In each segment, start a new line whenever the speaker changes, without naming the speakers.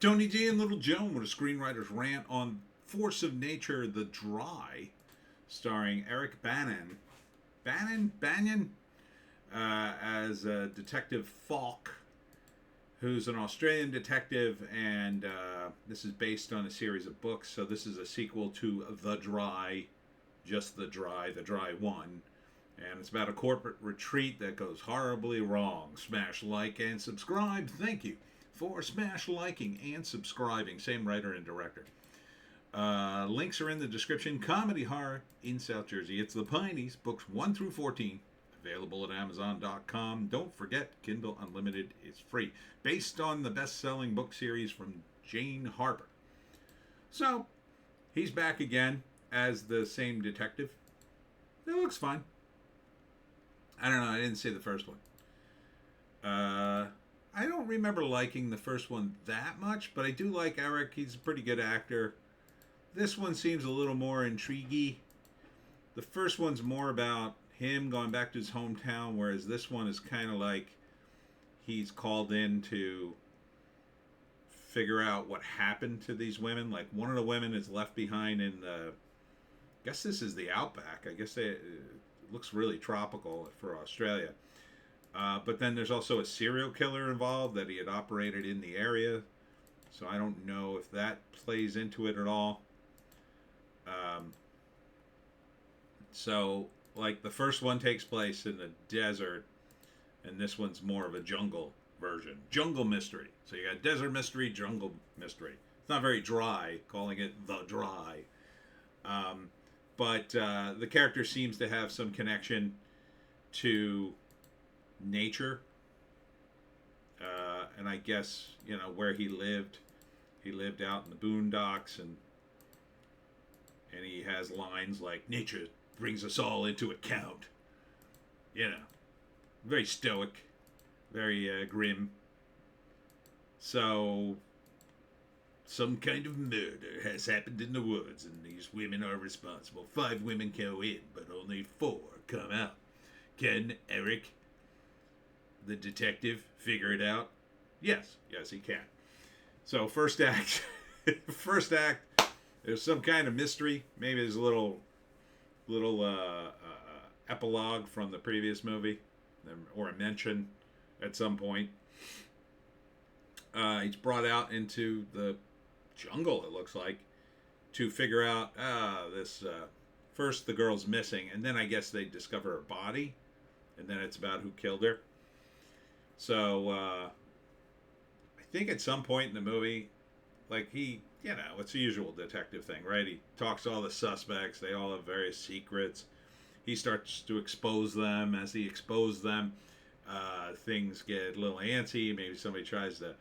Tony D and Little Joan with a screenwriter's rant on Force of Nature, The Dry, starring Eric Bannon, as Detective Falk, who's an Australian detective, and this is based on a series of books. So this is a sequel to The Dry, just The Dry 1. And it's about a corporate retreat that goes horribly wrong. Smash like and subscribe. Thank you for smash liking and subscribing. Same writer and director. Links are in the description. Comedy horror in South Jersey. It's the Pineys, books 1 through 14. Available at Amazon.com. Don't forget, Kindle Unlimited is free. Based on the best-selling book series from Jane Harper. So, he's back again as the same detective. It looks fine. I don't know. I didn't see the first one. I don't remember liking the first one that much, but I do like Eric. He's a pretty good actor. This one seems a little more intriguey. The first one's more about him going back to his hometown, whereas this one is kind of like he's called in to figure out what happened to these women. Like, one of the women is left behind in the, I guess this is the outback. I guess it looks really tropical for Australia. But then there's also a serial killer involved that he had operated in the area. So I don't know if that plays into it at all. So, like, the first one takes place in the desert, and this one's more of a jungle version. Jungle mystery. So you got desert mystery, jungle mystery. It's not very dry, calling it The Dry. But the character seems to have some connection to nature. And I guess, where he lived out in the boondocks, and he has lines like, nature brings us all into account. Very stoic, very grim. So, some kind of murder has happened in the woods, and these women are responsible. 5 women go in, but only 4 come out. Can Eric, the detective, figure it out? Yes, he can. So, first act, there's some kind of mystery. Maybe there's a little epilogue from the previous movie, or a mention at some point. He's brought out into the jungle, it looks like, to figure out first the girl's missing, and then I guess they discover her body, and then it's about who killed her. So I think at some point in the movie, like, he, it's the usual detective thing, right? He talks to all the suspects. They all have various secrets. He starts to expose them. As he exposes them, things get a little antsy. Maybe somebody tries to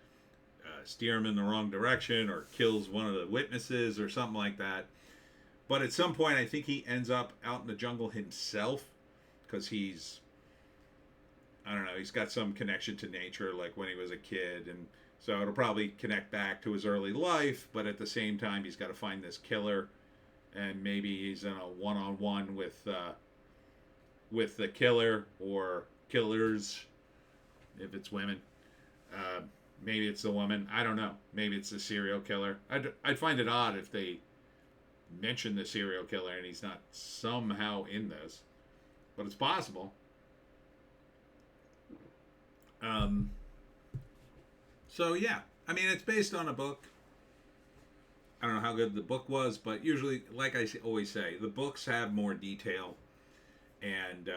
steer him in the wrong direction, or kills one of the witnesses, or something like that. But at some point, I think he ends up out in the jungle himself, because he's got some connection to nature, like when he was a kid, and so it'll probably connect back to his early life, but at the same time, he's got to find this killer, and maybe he's in a one-on-one with the killer, or killers, if it's women. Maybe it's the woman. I don't know. Maybe it's the serial killer. I'd find it odd if they mention the serial killer and he's not somehow in this, but it's possible. So yeah, it's based on a book. I don't know how good the book was, but usually, like I always say, the books have more detail, and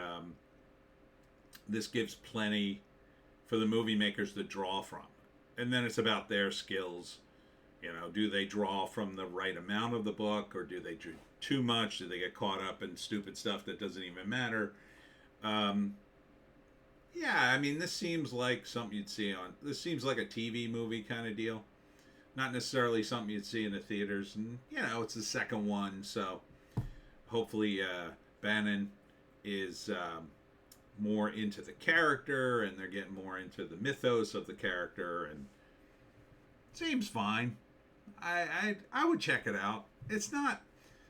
this gives plenty for the movie makers to draw from. And then it's about their skills. Do they draw from the right amount of the book, or do they do too much? Do they get caught up in stupid stuff that doesn't even matter? Yeah, this seems like something you'd see this seems like a TV movie kind of deal. Not necessarily something you'd see in the theaters. And, it's the second one, so hopefully Bannon is more into the character, and they're getting more into the mythos of the character, and seems fine. I would check it out. It's not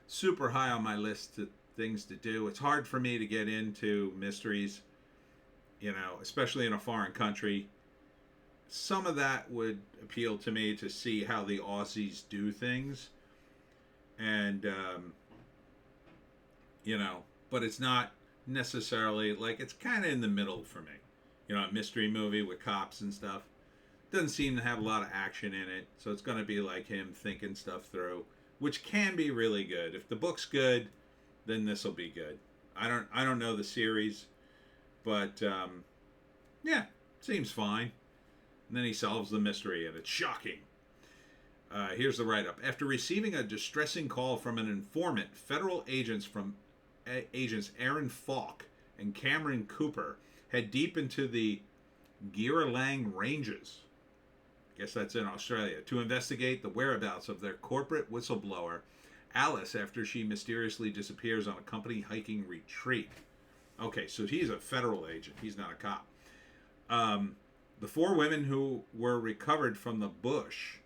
super high on my list of things to do. It's hard for me to get into mysteries, especially in a foreign country. some of that would appeal to me to see how the Aussies do things. And, but it's not necessarily, like, it's kind of in the middle for me. A mystery movie with cops and stuff. Doesn't seem to have a lot of action in it, so it's going to be like him thinking stuff through, which can be really good. If the book's good, then this will be good. I don't know the series, but yeah, seems fine. And then he solves the mystery, and it's shocking. Here's the write-up. After receiving a distressing call from an informant, federal agents Aaron Falk and Cameron Cooper head deep into the Girlang Ranges, I guess that's in Australia, to investigate the whereabouts of their corporate whistleblower, Alice, after she mysteriously disappears on a company hiking retreat. Okay, so he's a federal agent. He's not a cop. The four women who were recovered from the bush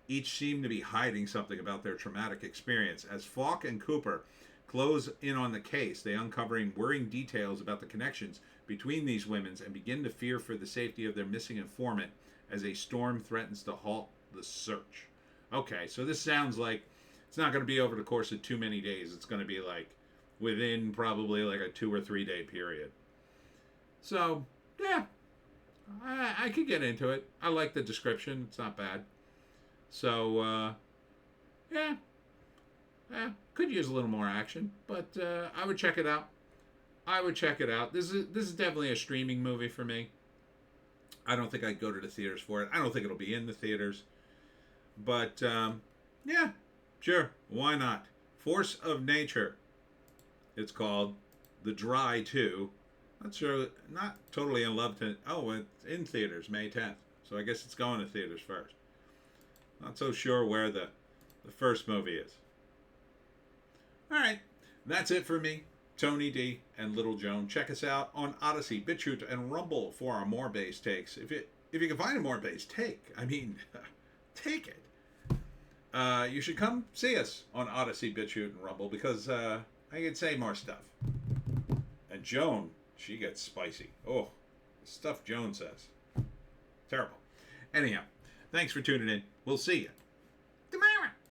each seem to be hiding something about their traumatic experience. As Falk and Cooper close in on the case, they uncovering worrying details about the connections between these women and begin to fear for the safety of their missing informant as a storm threatens to halt the search. Okay, so this sounds like it's not going to be over the course of too many days. It's going to be like within probably like a 2 or 3 day period. So, yeah, I could get into it. I like the description. It's not bad. So, yeah, could use a little more action, but I would check it out. This is definitely a streaming movie for me. I don't think I'd go to the theaters for it. I don't think it'll be in the theaters. But, yeah, sure. Why not? Force of Nature. It's called. The Dry 2. Not sure. Not totally in love to. Oh, it's in theaters May 10th. So I guess it's going to theaters first. Not so sure where the first movie is. All right. That's it for me. Tony D and Little Joan. Check us out on Odysee, Bitchute, and Rumble for our more base takes. If you can find a more base take, I mean, take it. You should come see us on Odysee, Bitchute, and Rumble because I can say more stuff. And Joan, she gets spicy. Oh, the stuff Joan says. Terrible. Anyhow, thanks for tuning in. We'll see you